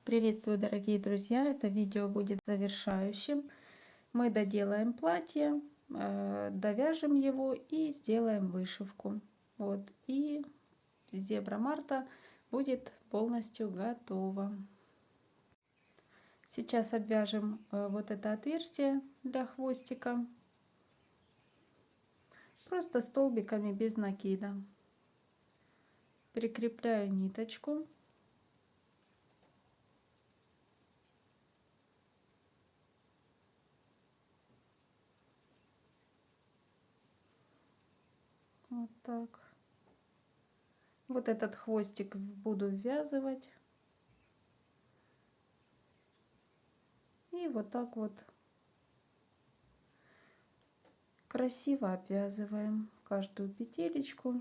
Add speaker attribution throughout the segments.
Speaker 1: Приветствую, дорогие друзья! Это видео будет завершающим. Мы доделаем платье, довяжем его и сделаем вышивку. Вот, и зебра Марта будет полностью готова. Сейчас обвяжем вот это отверстие для хвостика. Просто столбиками без накида. Прикрепляю ниточку. Вот так. Вот этот хвостик буду ввязывать. И вот так вот красиво обвязываем в каждую петелечку.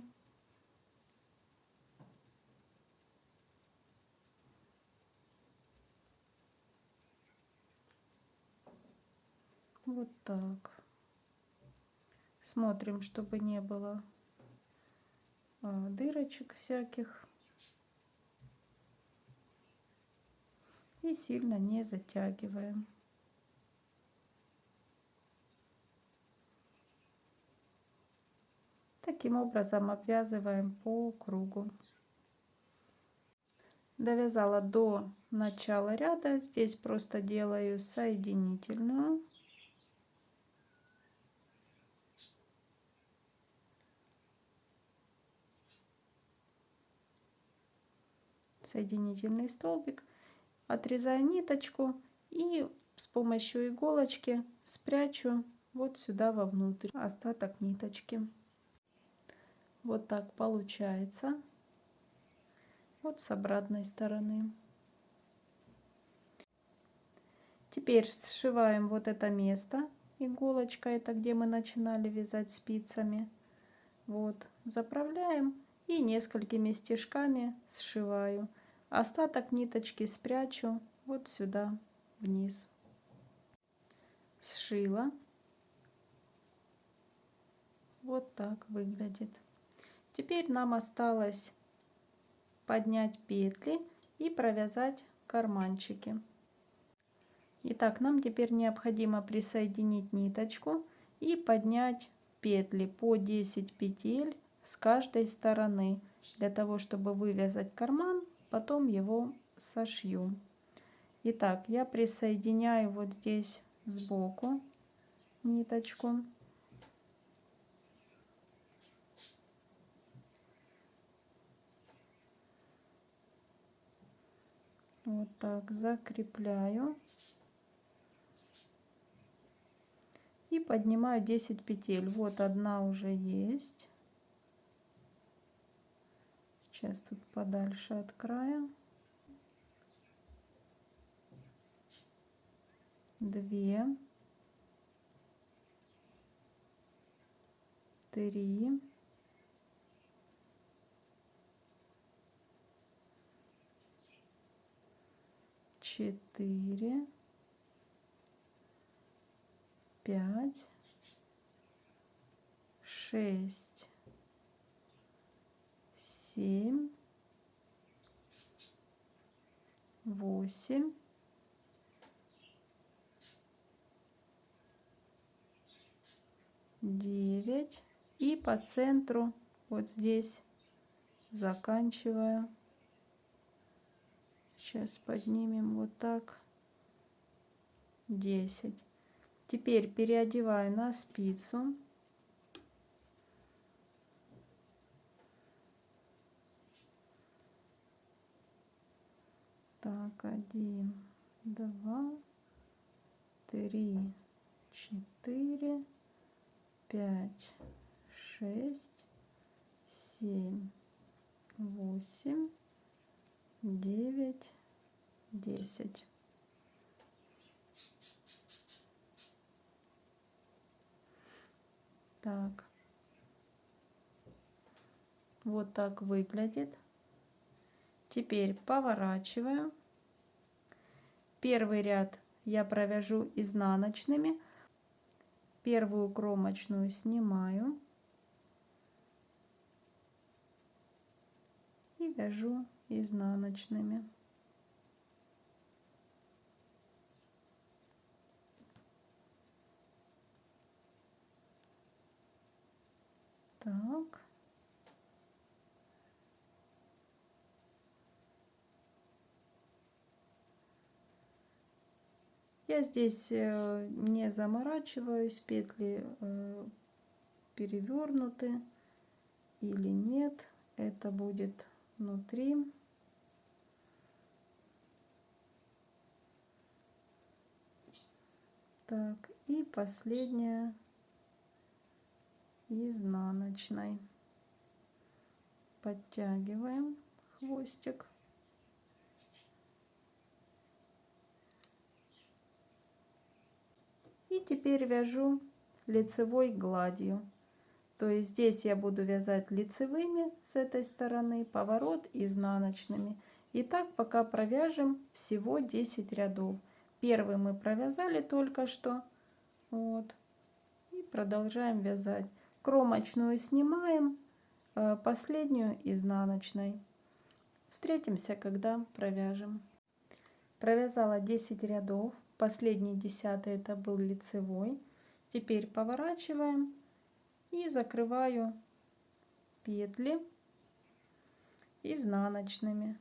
Speaker 1: Вот так. Смотрим, чтобы не было дырочек всяких. И сильно не затягиваем. Таким образом обвязываем по кругу. Довязала до начала ряда. Здесь просто делаю соединительную. Соединительный столбик. Отрезаю ниточку и с помощью иголочки спрячу вот сюда вовнутрь остаток ниточки. Вот так получается. Вот с обратной стороны. Теперь сшиваем вот это место. Иголочка, это где мы начинали вязать спицами. Вот, заправляем и несколькими стежками сшиваю. Остаток ниточки спрячу вот сюда вниз. Сшила. Вот так выглядит. Теперь нам осталось поднять петли и провязать карманчики. Итак, нам теперь необходимо присоединить ниточку и поднять петли по 10 петель с каждой стороны, для того чтобы вывязать карман, потом его сошью. Итак, я присоединяю вот здесь сбоку ниточку. Вот так закрепляю. И поднимаю 10 петель. Вот одна уже есть. Сейчас тут подальше от края. 2, 3, 4, 5, 6, 7, 8, 9 и по центру вот здесь заканчиваю. Сейчас поднимем вот так 10. Теперь переодеваю на спицу. Так, 1, 2, 3, 4, 5, 6, 7, 8, 9, 10. Так, вот так выглядит. Теперь поворачиваю. Первый ряд я провяжу изнаночными. Первую кромочную снимаю и вяжу изнаночными. так. Я здесь не заморачиваюсь, петли перевернуты или нет. Это будет внутри. Так, и последняя изнаночной. Подтягиваем хвостик. И теперь вяжу лицевой гладью. То есть здесь я буду вязать лицевыми с этой стороны, поворот изнаночными. И так пока провяжем всего 10 рядов. Первый мы провязали только что. Вот. И продолжаем вязать. Кромочную снимаем, последнюю изнаночной. Встретимся, когда провяжем. Провязала 10 рядов. Последний 10-й это был лицевой. Теперь поворачиваем и закрываю петли изнаночными.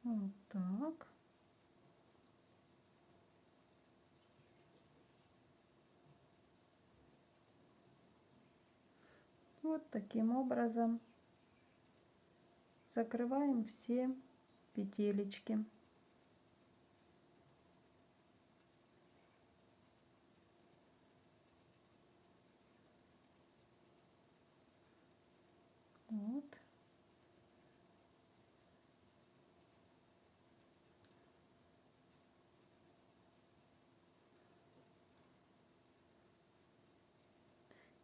Speaker 1: Вот так. Вот таким образом закрываем все петелечки. Вот.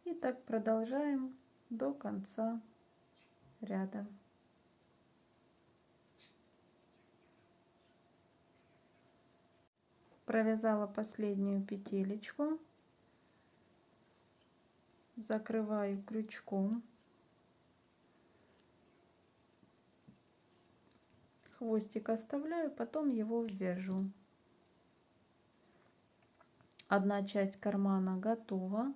Speaker 1: И так продолжаем до конца ряда. Провязала последнюю петелечку, закрываю крючком, хвостик оставляю, потом его вяжу. Одна часть кармана готова.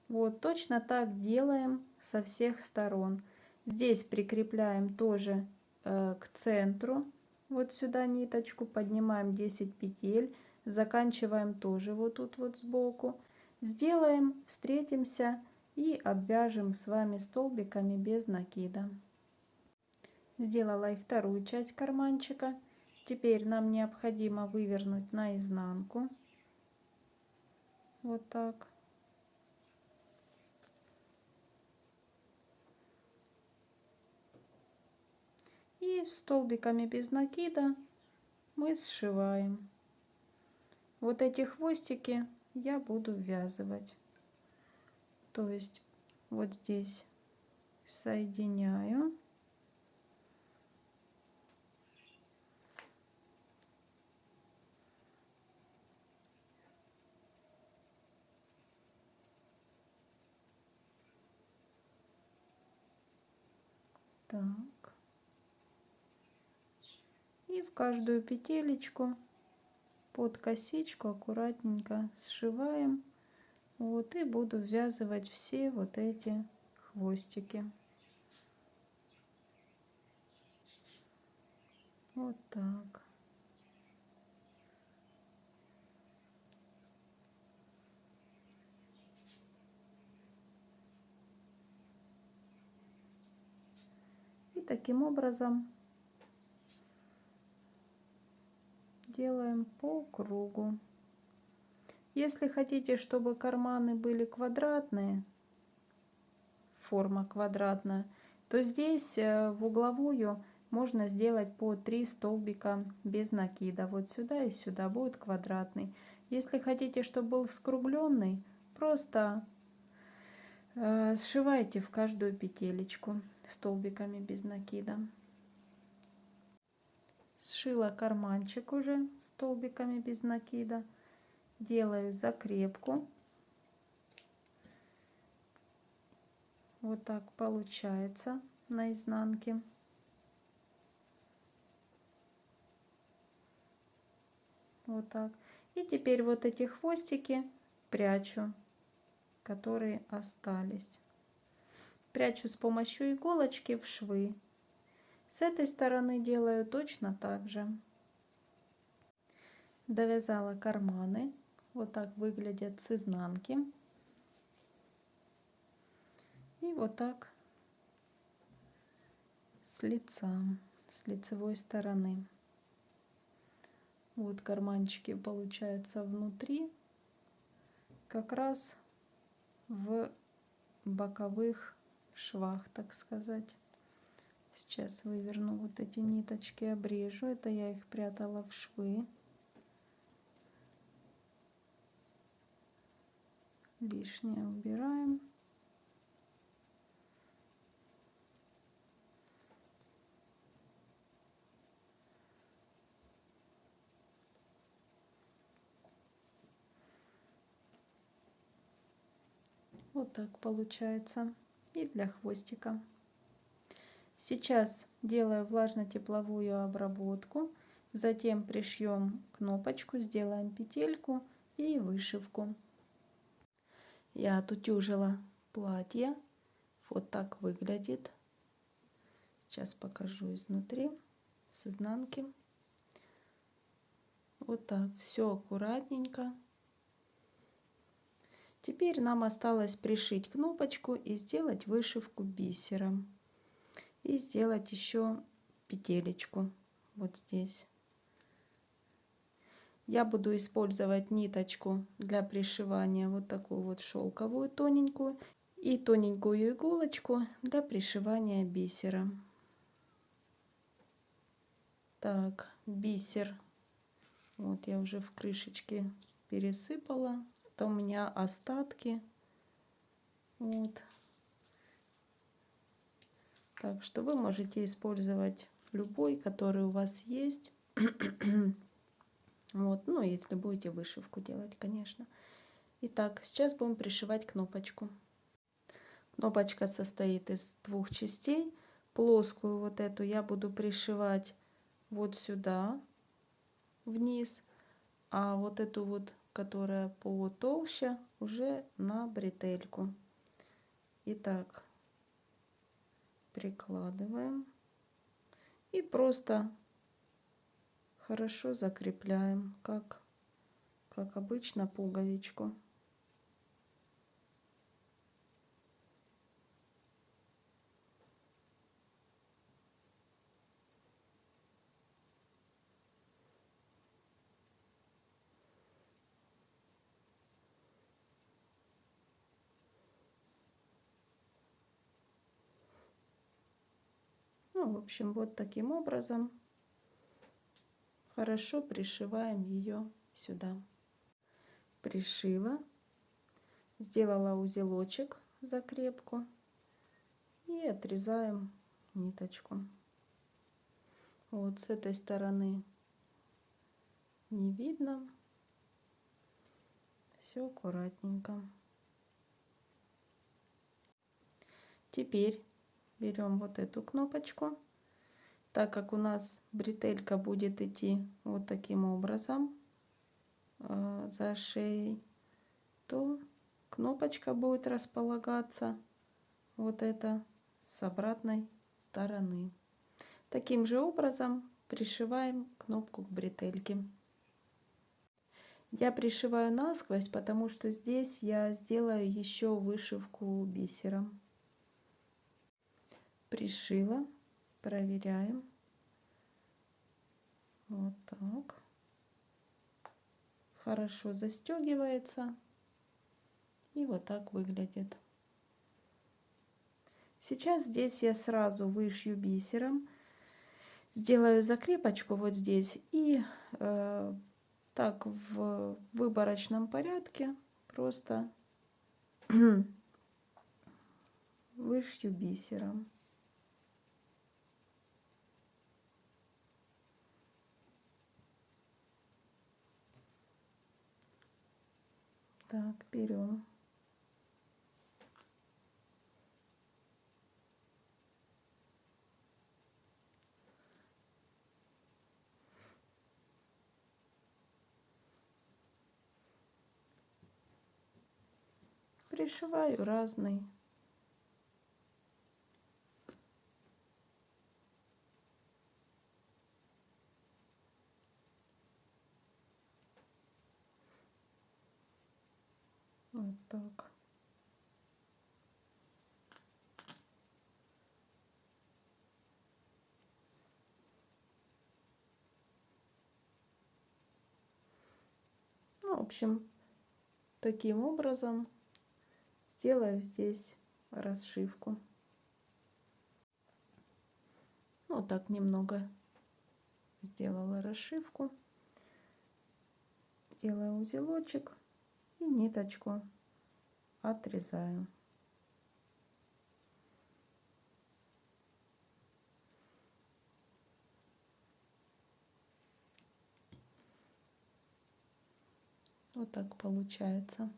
Speaker 1: Вот точно так делаем со всех сторон. Здесь прикрепляем тоже к центру. Вот сюда ниточку поднимаем 10 петель, заканчиваем тоже вот тут вот сбоку. Сделаем, встретимся и обвяжем с вами столбиками без накида. Сделала и вторую часть карманчика. Теперь нам необходимо вывернуть наизнанку. Вот так. И столбиками без накида мы сшиваем. Вот эти хвостики я буду ввязывать. То есть вот здесь соединяю. Так. И в каждую петелечку под косичку аккуратненько сшиваем. Вот и буду ввязывать все вот эти хвостики. Вот так. И таким образом делаем по кругу. Если хотите, чтобы карманы были квадратные, форма квадратная, то здесь в угловую можно сделать по 3 столбика без накида. Вот сюда и сюда будет квадратный. Если хотите, чтобы был скругленный, просто сшивайте в каждую петелечку столбиками без накида. Сшила карманчик уже столбиками без накида. Делаю закрепку. Вот так получается на изнанке. Вот так. И теперь вот эти хвостики прячу, которые остались. Прячу с помощью иголочки в швы. С этой стороны делаю точно так же. Довязала карманы. Вот так выглядят с изнанки. И вот так с лица, с лицевой стороны. Вот карманчики получаются внутри, как раз в боковых швах, так сказать. Сейчас выверну вот эти ниточки, обрежу. Это я их прятала в швы. Лишнее убираем. Вот так получается. И для хвостика. Сейчас делаю влажно-тепловую обработку. Затем пришьем кнопочку, сделаем петельку и вышивку. Я отутюжила платье. Вот так выглядит. Сейчас покажу изнутри, с изнанки. Вот так, все аккуратненько. Теперь нам осталось пришить кнопочку и сделать вышивку бисером. И сделать еще петелечку вот здесь. Я буду использовать ниточку для пришивания, вот такую вот шелковую тоненькую, и тоненькую иголочку для пришивания бисера. Так, бисер. Вот я уже в крышечке пересыпала. Это у меня остатки. Вот. Так что вы можете использовать любой, который у вас есть. Вот, ну, если будете вышивку делать, конечно. Итак, сейчас будем пришивать кнопочку. Кнопочка состоит из двух частей. Плоскую вот эту я буду пришивать вот сюда, вниз. А вот эту вот, которая потолще, уже на бретельку. Итак, прикладываем. И просто хорошо закрепляем, как обычно, пуговичку. Ну, в общем, вот таким образом хорошо пришиваем ее сюда. Пришила, сделала узелочек, закрепку и отрезаем ниточку. Вот с этой стороны не видно, все аккуратненько. Теперь берем вот эту кнопочку. Так как у нас бретелька будет идти вот таким образом за шеей, то кнопочка будет располагаться вот это с обратной стороны. Таким же образом пришиваем кнопку к бретельке. Я пришиваю насквозь, потому что здесь я сделаю еще вышивку бисером. Пришила, проверяем. Вот так. Хорошо застегивается. И вот так выглядит. Сейчас здесь я сразу вышью бисером. Сделаю закрепочку вот здесь. И так в выборочном порядке просто вышью бисером. Так, берем. пришиваю разный. Вот так. Ну, в общем, таким образом сделаю здесь расшивку. Вот так немного сделала расшивку. Делаю узелочек и ниточку отрезаю. Вот так получается.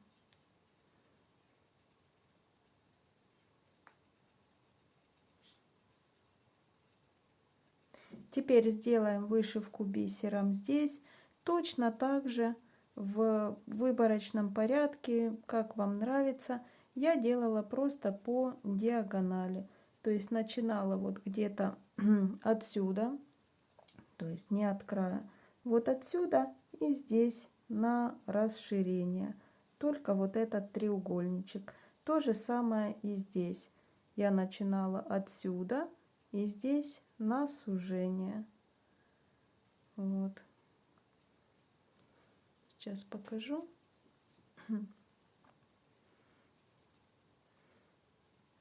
Speaker 1: Теперь сделаем вышивку бисером здесь. Точно так же в выборочном порядке, как вам нравится. Я делала просто по диагонали. То есть начинала вот где-то отсюда, то есть не от края. Вот отсюда и здесь на расширение. Только вот этот треугольничек. То же самое и здесь. Я начинала отсюда и здесь на сужение. Вот. Сейчас покажу.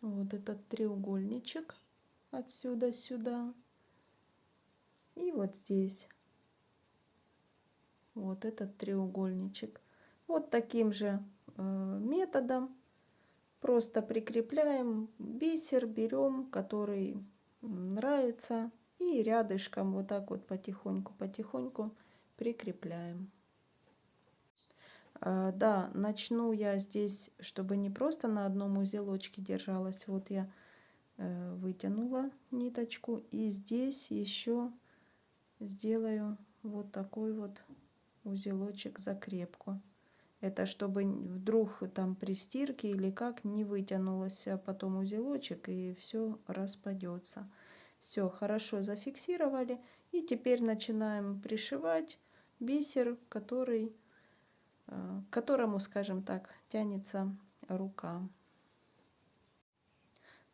Speaker 1: Вот этот треугольничек отсюда сюда. И вот здесь. Вот этот треугольничек. Вот таким же методом просто прикрепляем бисер, берем, который нравится, и рядышком вот так вот потихоньку прикрепляем. Да, начну я здесь, чтобы не просто на одном узелочке держалась. Вот я вытянула ниточку, и здесь еще сделаю вот такой вот узелочек закрепку. Это чтобы вдруг там при стирке или как не вытянулось потом узелочек и все распадется. Все хорошо зафиксировали. И теперь начинаем пришивать бисер, который, к которому, скажем так, тянется рука.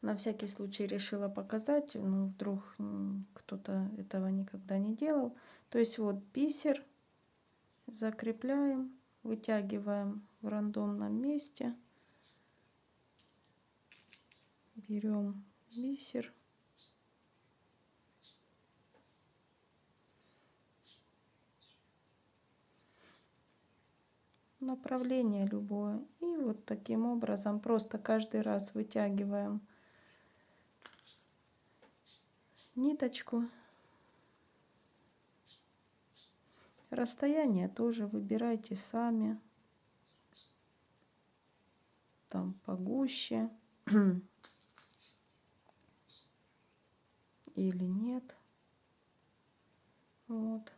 Speaker 1: На всякий случай решила показать, ну вдруг кто-то этого никогда не делал. То есть вот бисер закрепляем, вытягиваем в рандомном месте, берем бисер, направление любое, и вот таким образом просто каждый раз вытягиваем ниточку. Расстояние тоже выбирайте сами, там погуще или нет. Вот.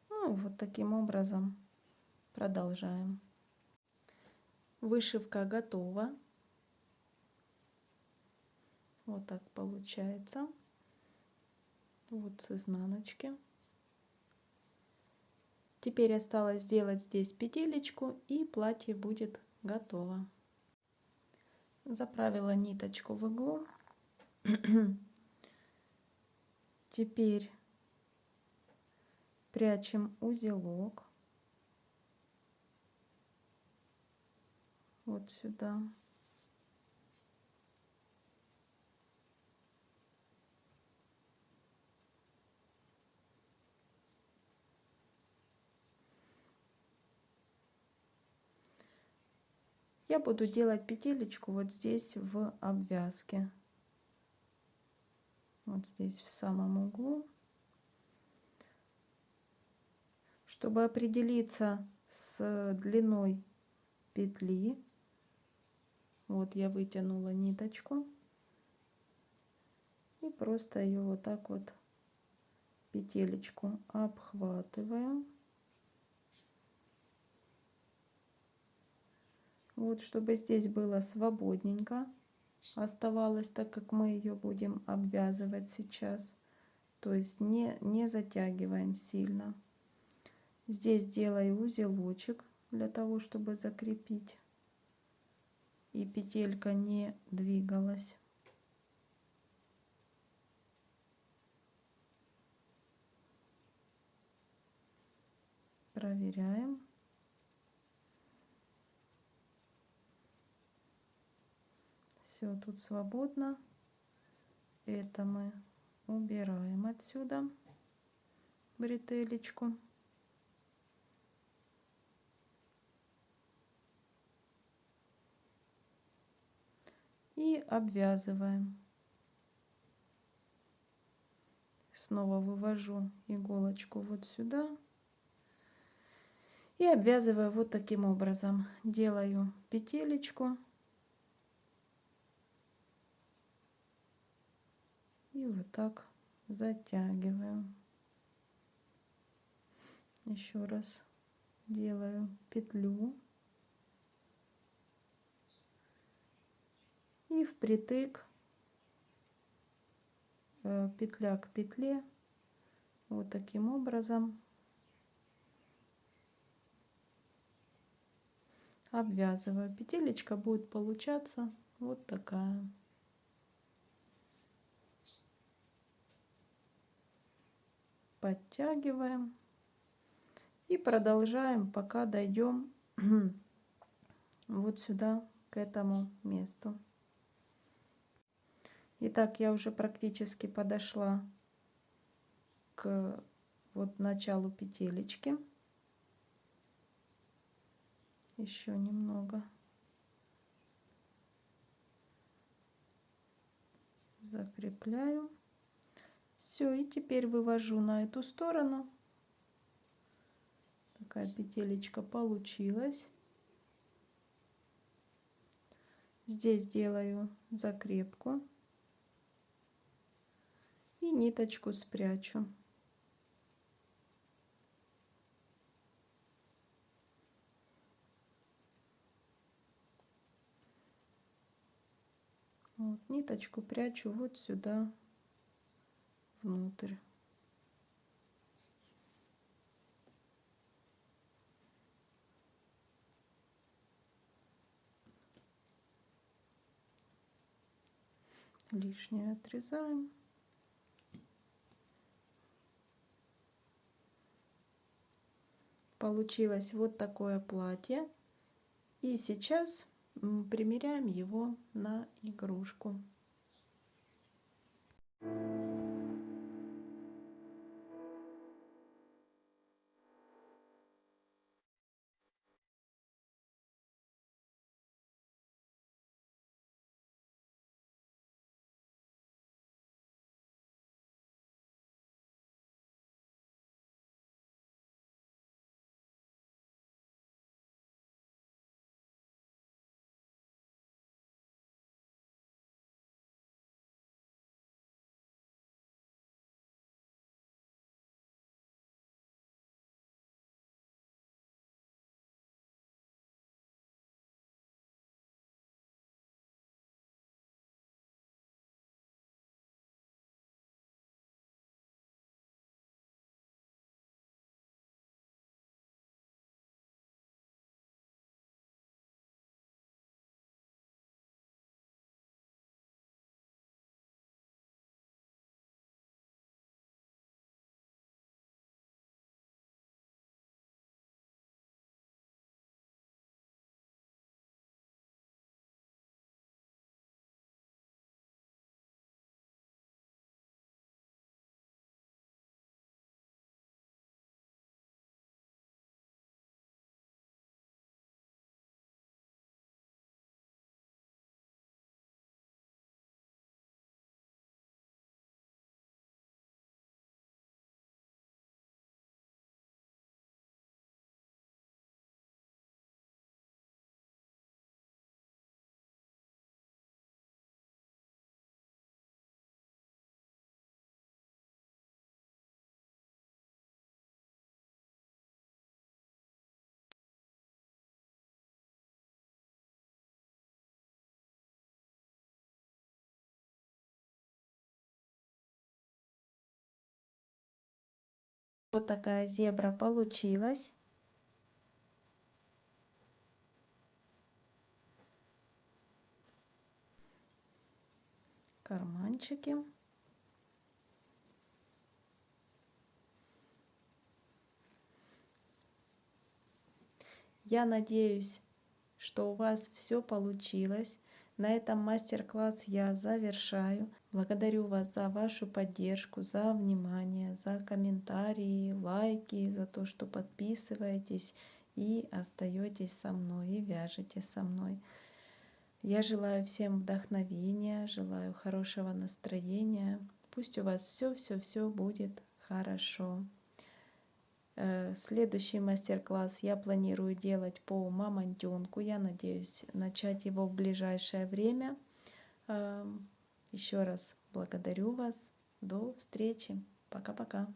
Speaker 1: Ну и вот таким образом продолжаем. Вышивка готова. Вот так получается. Вот с изнаночки. Теперь осталось сделать здесь петелечку, и платье будет готово. Заправила ниточку в иглу. Теперь прячем узелок вот сюда. Я буду делать петелечку вот здесь в обвязке. Вот здесь в самом углу. Чтобы определиться с длиной петли, вот я вытянула ниточку и просто ее вот так вот петелечку обхватываю. Вот, чтобы здесь было свободненько оставалось, так как мы ее будем обвязывать сейчас. То есть не затягиваем сильно. Здесь делаю узелочек для того, чтобы закрепить. И петелька не двигалась. Проверяем. Все, тут свободно. Это мы убираем отсюда бретелечку. И обвязываем. Снова вывожу иголочку вот сюда. И обвязываю вот таким образом. Делаю петелечку. И вот так затягиваю. Еще раз делаю петлю. И впритык петля к петле. Вот таким образом обвязываю. Петелечка будет получаться вот такая. Подтягиваем и продолжаем, пока дойдем вот сюда, к этому месту. Итак, я уже практически подошла к вот началу петелечки. Еще немного закрепляю. Все, и теперь вывожу на эту сторону. Такая петелечка получилась. Здесь делаю закрепку и ниточку спрячу. Вот, ниточку прячу вот сюда внутрь. Лишнее отрезаем. Получилось вот такое платье. И сейчас примеряем его на игрушку. Вот такая зебра получилась. Карманчики. Я надеюсь, что у вас все получилось. На этом мастер-класс я завершаю. Благодарю вас за вашу поддержку, за внимание, за комментарии, лайки, за то, что подписываетесь и остаетесь со мной и вяжете со мной. Я желаю всем вдохновения, желаю хорошего настроения. Пусть у вас все будет хорошо. Следующий мастер-класс я планирую делать по мамонтенку. Я надеюсь начать его в ближайшее время. Еще раз благодарю вас. До встречи. Пока-пока.